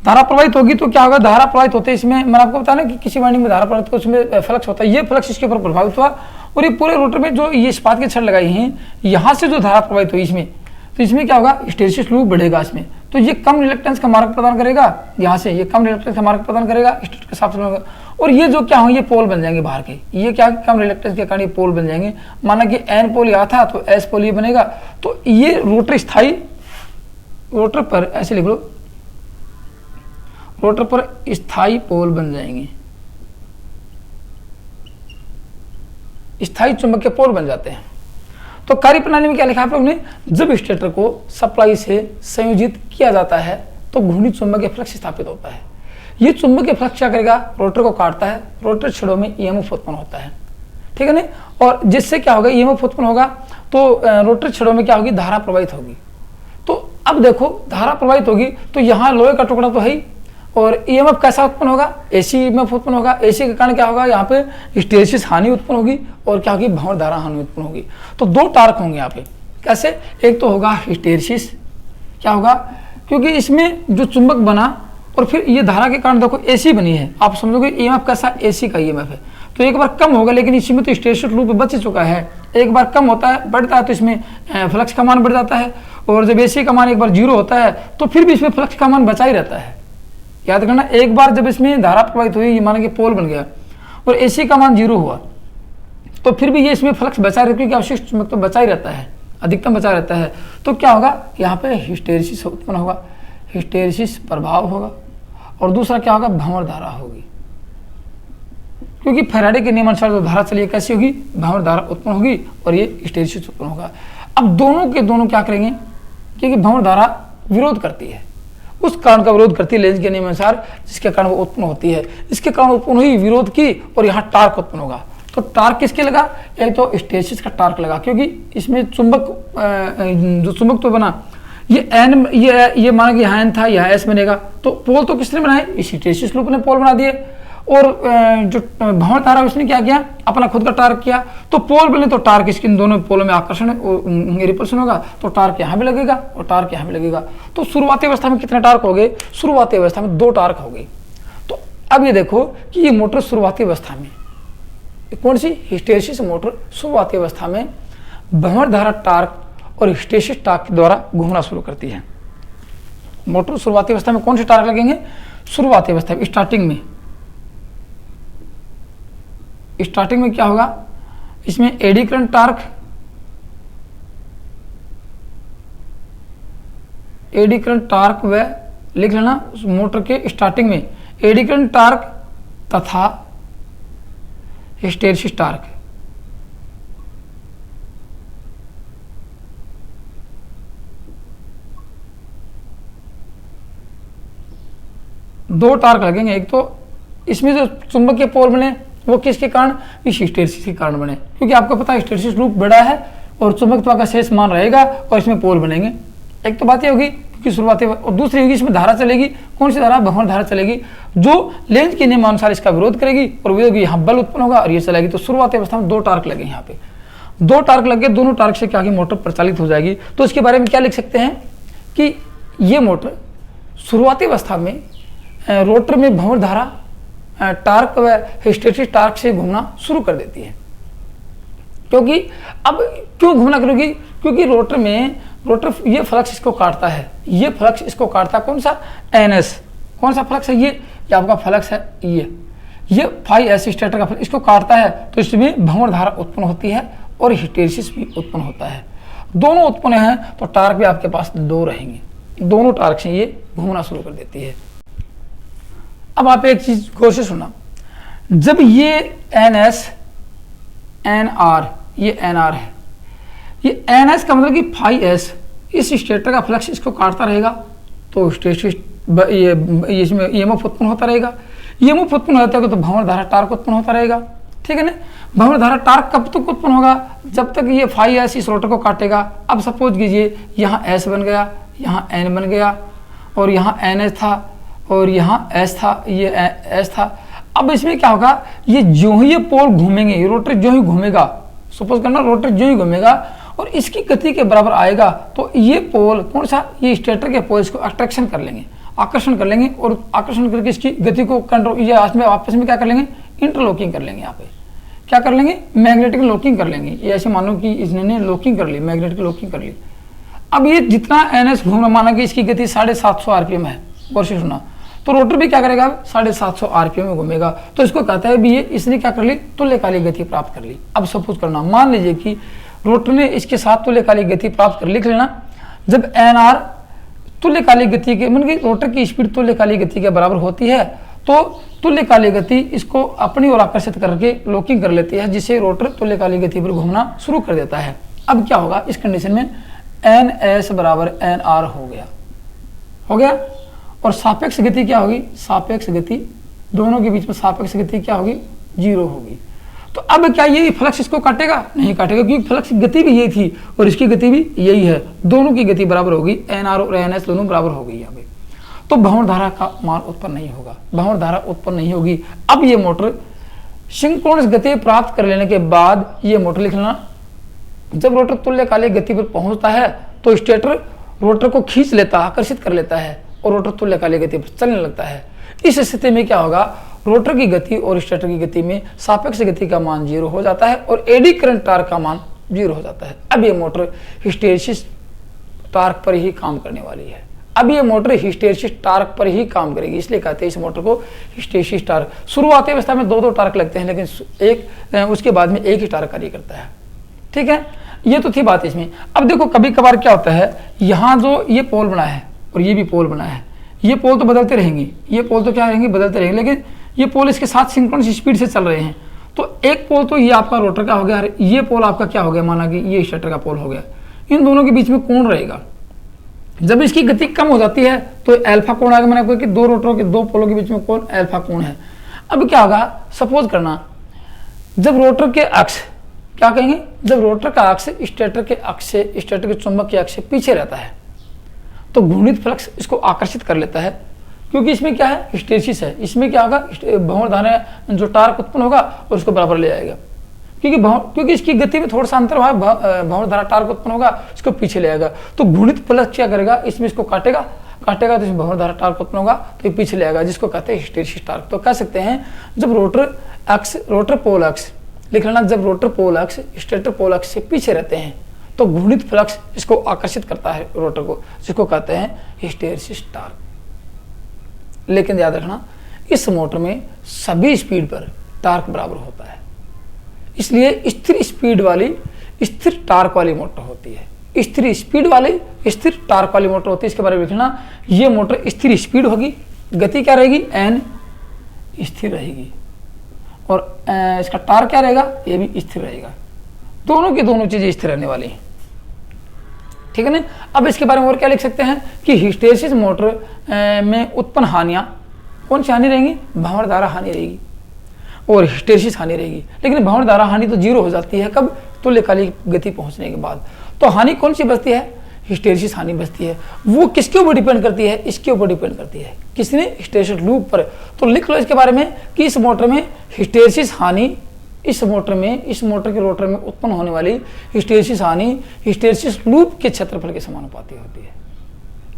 धारा प्रवाहित होगी तो क्या होगा? धारा प्रवाहित होते इसमें, मैंने आपको बताया ना कि किसी वाइंडिंग में धारा प्रवाहित, उसमें फ्लक्स होता है। ये फ्लक्स इसके ऊपर प्रभावित हुआ, और ये पूरे रोटर में जो ये इस्पात के छड़ लगाई हैं, यहाँ से जो धारा प्रवाहित हुई इसमें, तो इसमें क्या होगा? हिस्टैरिसीस लूप बढ़ेगा इसमें, तो ये कम रिलक्टेंस का मार्ग प्रदान करेगा। यहाँ से ये कम रिलक्टेंस का मार्ग प्रदान करेगा स्टेटर के साथ होगा, और ये जो क्या होंगे? ये पोल बन जाएंगे बाहर के। ये क्या? कम रिलक्टेंस के कारण ये पोल बन जाएंगे। माना कि N पोल यहाँ था तो S पोल ये बनेगा, तो ये रोटर स्थायी, रोटर पर ऐसे लिख लो, रोटर पर स्थायी पोल बन जाएंगे, स्थायी चुंबकीय पोल बन जाते हैं। तो कार्यप्रणाली में क्या लिखा आप लोग ने? जब स्टेटर को सप्लाई से संयोजित किया जाता है तो घूर्णित चुंबकीय फ्लक्स स्थापित होता है। ये चुंबकीय फ्लक्स क्या करेगा? रोटर को काटता है, रोटर छड़ों में EMF उत्पन्न होता है, ठीक है ना। और जिससे क्या होगा? EMF उत्पन्न होगा तो रोटर छड़ों में क्या होगी? धारा प्रवाहित होगी। तो अब देखो, धारा प्रवाहित होगी तो यहाँ लोहे का टुकड़ा तो है ही, और EMF कैसा उत्पन्न होगा? AC EMF उत्पन्न होगा। AC के कारण क्या होगा? यहाँ पे हिस्टैरिसीस हानि उत्पन्न होगी, और क्या होगी? भंवर धारा हानि उत्पन्न होगी। तो 2 टार्क होंगे यहाँ पे। कैसे? एक तो होगा हिस्टैरिसीस, क्या होगा? क्योंकि इसमें जो चुंबक बना, और फिर ये धारा के कारण देखो AC बनी है, आप समझोगे EMF कैसा? AC का EMF है, तो एक बार कम होगा, लेकिन इसमें तो हिस्टैरिसीस लूप बच चुका है। एक बार कम होता है, बढ़ता है, तो इसमें फ्लक्स का मान बढ़ जाता है, और जब AC का मान एक बार 0 होता है तो फिर भी इसमें फ्लक्स का मान बचा ही रहता है। याद रखना, एक बार जब इसमें धारा प्रवाहित हुई, ये माना कि पोल बन गया, और AC का मान 0 हुआ, तो फिर भी ये इसमें फ्लक्स बचा रहता है, क्योंकि अवशिष्ट चुंबक तो बचा ही रहता है, अधिकतम बचा रहता है। तो क्या होगा? यहाँ पे हिस्टैरिसीस उत्पन्न होगा, हिस्टैरिसीस प्रभाव होगा, और दूसरा क्या होगा? भंवर धारा होगी, क्योंकि फैराडे के नियमानुसार जो धारा चलिए कैसी होगी? भंवर धारा उत्पन्न होगी, और ये हिस्टैरिसीस उत्पन्न होगा। अब दोनों के दोनों क्या करेंगे? क्योंकि भंवर धारा विरोध करती है, उस कारण का विरोध करती है लेंज के नियमानुसार, जिसके कारण वो उत्पन्न होती है। इसके कारण उत्पन्न हुई, विरोध की, और यहाँ टार्क उत्पन्न होगा। तो टार्क किसके लगा? एक तो हिस्टैरिसीस का टार्क लगा, क्योंकि इसमें चुंबक जो चुंबक तो बना, ये एन, ये माना कि यहाँ एन था, यहाँ एस बनेगा, तो पोल तो किसने बनाए? इस हिस्टैरिसीस लूप ने पोल बना दिए। और जो भंवर धारा उसने क्या किया? अपना खुद का टार्क किया। तो पोल बने तो टार्क इसके दोनों पोलों में आकर्षण रिपल्शन होगा, तो टार्क यहाँ भी लगेगा और टार्क यहाँ भी लगेगा। तो शुरुआती अवस्था में कितने टार्क हो गए? शुरुआती अवस्था में 2 टार्क हो गए। तो अब ये देखो कि ये मोटर शुरुआती अवस्था में, कौन सी? हिस्टैरिसीस मोटर शुरुआती अवस्था में भंवर धारा टार्क और हिस्टैरिसीस टार्क के द्वारा घूमना शुरू करती है। मोटर शुरुआती अवस्था में कौन से टार्क लगेंगे? शुरुआती अवस्था में, स्टार्टिंग में क्या होगा? इसमें eddy current torque, eddy current torque व लिख लेना मोटर के स्टार्टिंग में एडी करंट टार्क तथा हिस्टैरिसीस टार्क। दो टार्क लगेंगे। एक तो इसमें जो चुंबकीय पोल बने वो किसके कारण? इस हिस्टैरिसीस के कारण बने, क्योंकि आपको पता है हिस्टैरिसीस लूप बड़ा है और चुंबकत्व का शेष मान रहेगा और इसमें पोल बनेंगे। एक तो बात ये होगी कि शुरुआती, और दूसरी होगी इसमें धारा चलेगी। कौन सी धारा? भंवर धारा चलेगी, जो लेंज के नियमानुसार इसका विरोध करेगी और विरोध यहाँ बल उत्पन्न होगा और ये चलेगी। तो शुरुआती अवस्था में 2 टार्क लगे, यहाँ पे 2 टार्क लगे, दोनों टार्क से क्या की मोटर प्रचालित हो जाएगी। तो इसके बारे में क्या लिख सकते हैं कि ये मोटर शुरुआती अवस्था में रोटर में भंवर धारा टार्क व हिस्टैरिसीस टार्क से घूमना शुरू कर देती है। क्योंकि अब क्यों घूमना करेगी? क्योंकि रोटर में, रोटर ये फ्लक्स इसको काटता है, ये फ्लक्स इसको काटता है। कौन सा? एनएस। कौन सा फ्लक्स है? ये आपका फ्लक्स है, ये फाई एस स्टेटर का फ्लक्स इसको काटता है, तो इसमें भंवर धारा उत्पन्न होती है और हिस्टैरिसीस भी उत्पन्न होता है। दोनों उत्पन्न हैं तो टार्क भी आपके पास 2 रहेंगे। दोनों टार्क से ये घूमना शुरू कर देती है। अब आप एक चीज गौर से सुना, जब ये एन एस एन आर, ये एन आर है, ये एन एस का मतलब कि फाई एस इस स्टेटर का फ्लक्स इसको काटता रहेगा, तो हिस्टैरिसीस ये इसमें ईएमएफ उत्पन्न होता रहेगा। ईएमएफ उत्पन्न होता है तो भंवर धारा टार्क उत्पन्न होता रहेगा। ठीक है ना? भंवर धारा टार्क कब तक उत्पन्न होगा? जब तक ये फाई एस इस रोटर को काटेगा। अब सपोज कीजिए यहाँ एस बन गया, यहाँ एन बन गया, और यहाँ एन एस था और यहाँ एस था, ये एस था। अब इसमें क्या होगा? ये जो ही ये पोल घूमेंगे, ये रोटर जो ही घूमेगा, सपोज करना रोटर जो ही घूमेगा और इसकी गति के बराबर आएगा, तो ये पोल कौन सा? ये स्टेटर के पोल इसको अट्रैक्शन कर लेंगे, आकर्षण कर लेंगे, और आकर्षण करके इसकी गति को कंट्रोल, ये आपस में क्या कर लेंगे? इंटरलॉकिंग कर लेंगे। यहाँ पे क्या कर लेंगे? मैग्नेटिक लॉकिंग कर लेंगे। ये ऐसे मानो कि इसने लॉकिंग कर ली, मैग्नेटिक लॉकिंग कर ली। अब ये जितना एनएस घूमना, माना कि इसकी गति 750 आरपीएम है, गौर से सुना, तो रोटर भी क्या करेगा? 750 आरपीएम में घूमेगा। तो इसको कहता है भी ये इसने क्या कर ली? तुल्यकालिक गति प्राप्त कर ली। अब सपोज करना, मान लीजिए कि रोटर ने इसके साथ तुल्यकालिक गति प्राप्त कर, लिख लेना, जब एन आर तुल्यकालिक गति के, मतलब कि रोटर की स्पीड तुल्यकालिक गति के बराबर होती है, तो तुल्यकालिक गति इसको अपनी ओर आकर्षित करके लॉकिंग कर लेती है, जिससे रोटर तुल्यकालिक गति पर घूमना शुरू कर देता है। अब क्या होगा इस कंडीशन में? एन एस बराबर एन आर हो गया, और सापेक्ष गति क्या होगी? सापेक्ष गति, दोनों के बीच में सापेक्ष गति क्या होगी? 0 होगी। तो अब क्या ये फ्लक्स इसको काटेगा? नहीं काटेगा, क्योंकि फ्लक्स की गति भी यही थी और इसकी गति भी यही है, दोनों की गति बराबर होगी, एन आर और एन एस दोनों बराबर हो गई यहाँ पे। तो भंवर धारा का मान उत्पन्न नहीं होगा, भंवर धारा उत्पन्न नहीं होगी। अब ये मोटर सिंक्रोनस गति प्राप्त कर लेने के बाद ये मोटर लिख लेना, जब रोटर तुल्यकालिक गति पर पहुंचता है तो स्टेटर रोटर को खींच लेता, आकर्षित कर लेता है और रोटर तुल्यकालिक गति पर चलने लगता है। इस स्थिति में क्या होगा? रोटर की गति और स्टेटर की गति में सापेक्ष गति का मान 0 हो जाता है और एडी करंट टार्क का मान 0 हो जाता है। अब ये मोटर हिस्टैरिसीस टार्क पर ही काम करने वाली है। अब ये मोटर हिस्टैरिसीस टार्क पर ही काम करेगी, इसलिए कहते हैं इस मोटर को हिस्टैरिसीस टार्क। शुरुआती अवस्था में 2-2 टार्क लगते हैं, लेकिन उसके बाद में एक ही टार्क कार्य करता है। ठीक है, ये तो थी बात इसमें। अब देखो कभी कभार क्या होता है, यहाँ जो ये पोल बना है और ये भी पोल बना है, ये पोल तो बदलते रहेंगे, ये पोल तो क्या रहेंगे? बदलते रहेंगे, लेकिन ये पोल इसके साथ सिंक्रोनस स्पीड से चल रहे हैं। तो एक पोल तो ये आपका रोटर का हो गया, ये पोल आपका क्या हो गया? माना कि ये स्टेटर का पोल हो गया। इन दोनों के बीच में कोण रहेगा, जब इसकी गति कम हो जाती है तो अल्फा कोण आगे, मैंने आपको कि दो रोटरों के दो पोलों के बीच में कोण अल्फा कोण है। अब क्या होगा, सपोज करना जब रोटर के अक्ष, क्या कहेंगे, जब रोटर का अक्ष स्टेटर के अक्ष से, स्टेटर के चुंबक के अक्ष से पीछे रहता है तो घूर्णित फ्लक्स इसको आकर्षित कर लेता है, क्योंकि इसमें क्या है, हिस्टैरिसीस है। इसमें क्या होगा, भंवरधारा जो टार्क उत्पन्न होगा और उसको बराबर ले जाएगा, क्योंकि इसकी गति में थोड़ा सा अंतर हुआ, भंवरधारा टार्क उत्पन्न होगा, इसको पीछे ले आएगा। तो घूर्णित फ्लक्स क्या करेगा, इसमें इसको काटेगा तो इसमें भंवरधारा टार्क उत्पन्न होगा तो ये पीछे ले आएगा, जिसको कहते हैं हिस्टैरिसीस टार्क। तो कह सकते हैं जब रोटर पोल अक्ष लिख लेना, जब रोटर पोल अक्ष स्टेटर पोल अक्ष से पीछे रहते हैं तो घूर्णित फ्लक्स इसको आकर्षित करता है रोटर को, जिसको कहते हैं हिस्टैरिसीस टार्क। लेकिन याद रखना, इस मोटर में सभी स्पीड पर टार्क बराबर होता है, इसलिए स्थिर स्पीड वाली स्थिर टार्क वाली मोटर होती है। स्थिर स्पीड वाली स्थिर टार्क वाली मोटर होती है, इसके बारे में लिखना। ये मोटर स्थिर स्पीड होगी, गति क्या रहेगी, एन स्थिर रहेगी, और इसका टार्क क्या रहेगा, ये भी स्थिर रहेगा। दोनों की दोनों चीजें स्थिर रहने वाली हैं, ठीक है ना। अब इसके बारे में और क्या लिख सकते हैं कि हिस्टैरिसीस मोटर में उत्पन्न हानियां, कौन सी हानि रहेंगी, भंवरधारा हानि रहेगी और हिस्टैरिसीस हानि रहेगी। लेकिन भंवरधारा हानि तो जीरो हो जाती है, कब, तुल्यकालिक गति पहुंचने के बाद। तो हानि कौन सी बचती है, हिस्टैरिसीस हानि बचती है। वो किसके ऊपर डिपेंड करती है, इसके ऊपर डिपेंड करती है, किसने, हिस्टैरिसीस लूप पर। तो लिख लो इसके बारे में कि इस मोटर में हिस्टैरिसीस हानि, इस मोटर के रोटर में उत्पन्न होने वाली हिस्टैरिसीस हानि हिस्टैरिसीस लूप के क्षेत्रफल के समानुपाती होती है।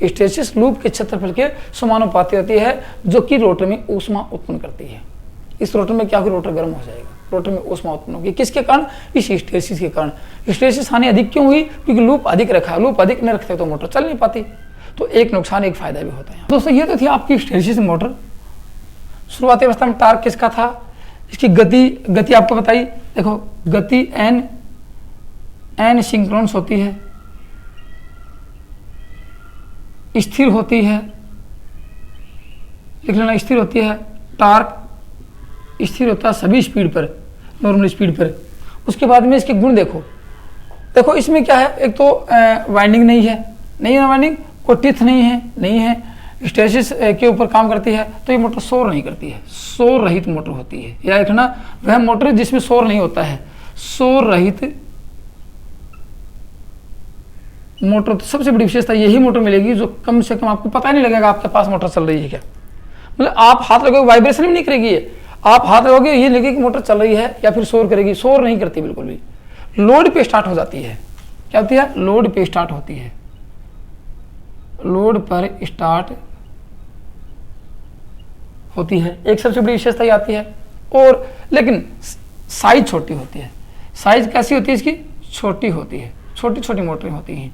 हिस्टैरिसीस लूप के क्षेत्रफल के समानुपाती होती है, जो कि रोटर में ऊष्मा उत्पन्न करती है। इस रोटर में क्या होगा, रोटर गर्म हो जाएगा, रोटर में ऊष्मा उत्पन्न होगी, किसके कारण, इस हिस्टैरिसीस के कारण। हिस्टैरिसीस हानि अधिक क्यों हुई, क्योंकि लूप अधिक रखा, लूप अधिक नहीं रखते तो मोटर चल नहीं पाती। तो एक नुकसान एक फायदा भी होता है। दोस्तों ये तो थी आपकी हिस्टैरिसीस मोटर। शुरुआती अवस्था में टार्क किसका था, इसकी गति आपको बताई। देखो गति एन सिंक्रोनस होती है, स्थिर होती है, लिख लेना, स्थिर होती है। टार्क स्थिर होता है सभी स्पीड पर, नॉर्मल स्पीड पर। उसके बाद में इसके गुण देखो इसमें क्या है, एक तो वाइंडिंग नहीं है वाइंडिंग, कोई टिथ नहीं है, हिस्टैरिसीस के ऊपर काम करती है, तो ये मोटर शोर नहीं करती है, शोर रहित मोटर होती है। याद रखना, वह मोटर जिसमें शोर नहीं होता है, शोर रहित मोटर। तो सबसे बड़ी विशेषता यही मोटर मिलेगी जो कम से कम आपको पता नहीं लगेगा आपके पास मोटर चल रही है क्या। मतलब आप हाथ लगोगे वाइब्रेशन भी नहीं करेगी ये, आप हाथ लगोगे ये लगेगी कि मोटर चल रही है या फिर शोर करेगी, शोर नहीं करती बिल्कुल भी। लोड पे स्टार्ट हो जाती है, क्या होती है, लोड पे स्टार्ट होती है, लोड पर स्टार्ट होती है, एक सबसे बड़ी विशेषता ये आती है। और लेकिन साइज छोटी होती है। साइज कैसी होती है इसकी, छोटी होती है, छोटी छोटी मोटरें होती हैं।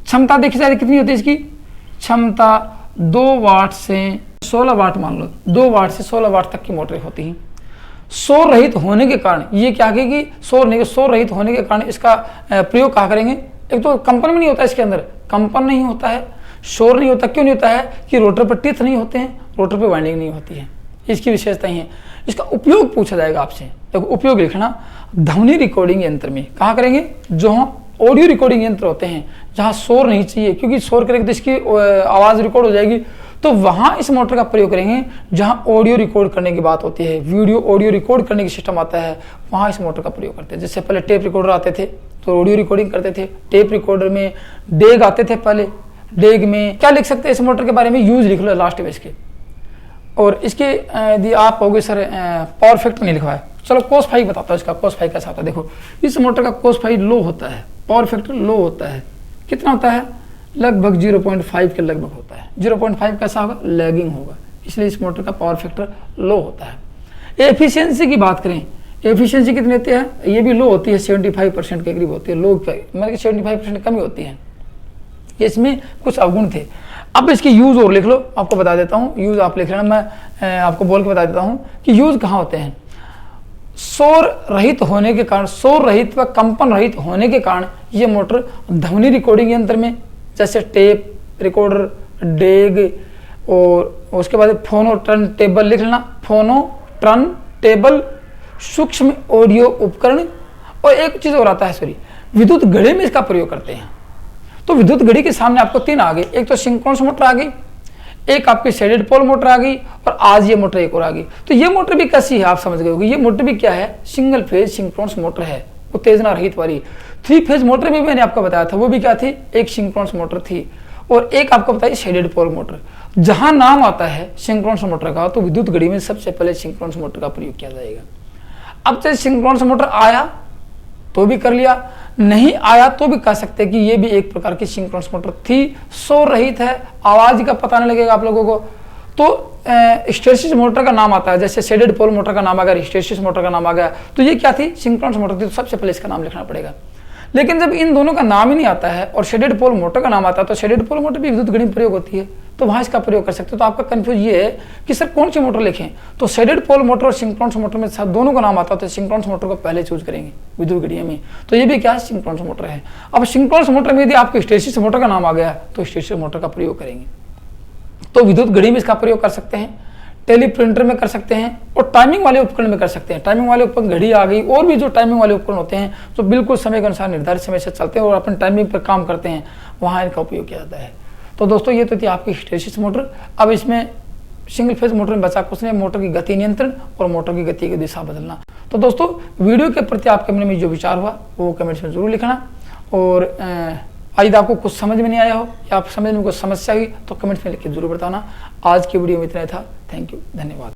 क्षमता देखी जाए कितनी होती है इसकी, क्षमता 2 वाट से 16 वाट, मान लो 2 वाट से 16 वाट तक की मोटरें होती हैं। शोर रहित होने के कारण ये क्या कहेगी, शोर रहित होने के कारण इसका प्रयोग कहाँ करेंगे। एक तो कंपन भी नहीं होता इसके अंदर, कंपन नहीं होता है, शोर नहीं होता। क्यों नहीं होता है कि रोटर पर टिथ नहीं होते हैं, रोटर पर वाइंडिंग नहीं होती है, इसकी विशेषता ही है। इसका उपयोग पूछा जाएगा आपसे, देखो उपयोग लिखना, ध्वनि रिकॉर्डिंग यंत्र में कहाँ करेंगे, जो ऑडियो रिकॉर्डिंग यंत्र होते हैं जहाँ शोर नहीं चाहिए, क्योंकि शोर करेंगे तो इसकी आवाज़ रिकॉर्ड हो जाएगी, तो वहाँ इस मोटर का प्रयोग करेंगे। जहाँ ऑडियो रिकॉर्ड करने की बात होती है, वीडियो ऑडियो रिकॉर्ड करने की सिस्टम आता है, वहाँ इस मोटर का प्रयोग करते हैं। जैसे पहले टेप रिकॉर्डर आते थे तो ऑडियो रिकॉर्डिंग करते थे, टेप रिकॉर्डर में डेग आते थे पहले, डेग में क्या लिख सकते हैं इस मोटर के बारे में, यूज लिख लो लास्ट में इसके। और इसके यदि आप कहोगे सर पावर फैक्टर नहीं लिखवाया, चलो कोस फाइव बताता हूँ इसका, कोस फाइव कैसा होता है। देखो इस मोटर का कोस फाइव लो होता है, पावर फैक्टर लो होता है। कितना होता है, लगभग 0.5 के लगभग होता है। 0.5 कैसा होगा, लैगिंग होगा, इसलिए इस मोटर का पावर फैक्टर लो होता है। एफिशिएंसी की बात करें, एफिशिएंसी कितनी होती है, ये भी लो होती है, 75% के करीब होती है, लो मतलब 75% कम ही होती है। इसमें कुछ अवगुण थे। अब इसकी यूज और लिख लो, आपको बता देता हूँ, यूज आप लिख लेना, मैं आपको बोल के बता देता हूँ कि यूज कहाँ होते हैं। शोर रहित होने के कारण, शोर रहित व कंपन रहित होने के कारण ये मोटर ध्वनि रिकॉर्डिंग यंत्र में, जैसे टेप रिकॉर्डर, डेग, और उसके बाद फोनो टर्न टेबल लिख लेना, फोनो टर्न टेबल, सूक्ष्म ऑडियो उपकरण, और एक चीज और आता है, सॉरी, विद्युत घड़े में इसका प्रयोग करते हैं। तो विद्युत घड़ी के सामने आपको 3 आ गई, एक तो सिंक्रोनस मोटर आ गई, एक आपकी शेडेड पोल मोटर आ गई, और आज ये मोटर एक और आ गई। तो ये मोटर भी कैसी है आप समझ गए होंगे। ये मोटर भी क्या है, सिंगल फेज सिंक्रोनस मोटर है, उत्तेजना रहित वाली। 3 फेज मोटर भी मैंने आपको बताया था, वो भी क्या थी, एक सिंक्रोनस मोटर थी, और एक आपको बताइए शेडेड पोल मोटर। जहां नाम आता है सिंक्रोनस मोटर का, तो विद्युत घड़ी में सबसे पहले सिंक्रोनस मोटर का प्रयोग किया जाएगा। अब चाहे सिंक्रोनस मोटर आया तो भी कर लिया, नहीं आया तो भी कह सकते हैं कि ये भी एक प्रकार की सिंक्रोनस मोटर थी, शोर रहित है, आवाज का पता नहीं लगेगा आप लोगों को। तो हिस्टैरिसीस मोटर का नाम आता है, जैसे शेडेड पोल मोटर का नाम आ गया, हिस्टैरिसीस मोटर का नाम आ गया, तो ये क्या थी, सिंक्रोनस मोटर थी, तो सबसे पहले इसका नाम लिखना पड़ेगा। लेकिन जब इन दोनों का नाम ही नहीं आता है और शेडेड पोल मोटर का नाम आता है, तो शेडेड पोल मोटर भी विद्युत घड़ी में प्रयोग होती है, तो वहां इसका प्रयोग कर सकते हो। तो आपका कंफ्यूज ये है कि सर कौन सी मोटर लिखें, तो शेडेड पोल मोटर और सिंक्रोनस मोटर में दोनों का नाम आता है, तो सिंक्रोनस मोटर को पहले चूज करेंगे विद्युत घड़ी में। तो ये भी क्या है, सिंक्रोनस मोटर है। अब सिंक्रोनस मोटर में यदि आपको हिस्टैरिसीस मोटर का नाम आ गया तो हिस्टैरिसीस मोटर का प्रयोग करेंगे। तो विद्युत घड़ी में इसका प्रयोग कर सकते हैं, टेली प्रिंटर में कर सकते हैं, और टाइमिंग वाले उपकरण में कर सकते हैं। टाइमिंग वाले उपकरण, घड़ी आ गई, और भी जो टाइमिंग वाले उपकरण होते हैं जो बिल्कुल समय के अनुसार निर्धारित समय से चलते हैं और अपन टाइमिंग पर काम करते हैं, वहाँ इनका उपयोग किया जाता है। तो दोस्तों ये तो थी आपकी हिस्टैरिसीस मोटर। अब इसमें सिंगल फेज मोटर में बचा कुछ नहीं, मोटर की गति नियंत्रण और मोटर की गति की दिशा बदलना। तो दोस्तों वीडियो के प्रति आपके मन में जो विचार हुआ वो कमेंट्स में जरूर लिखना, और यदि आपको कुछ समझ में नहीं आया हो या आप समझ में कुछ समस्या हुई तो कमेंट्स में लिख के जरूर बताना। आज की वीडियो में इतना था। थैंक यू, धन्यवाद।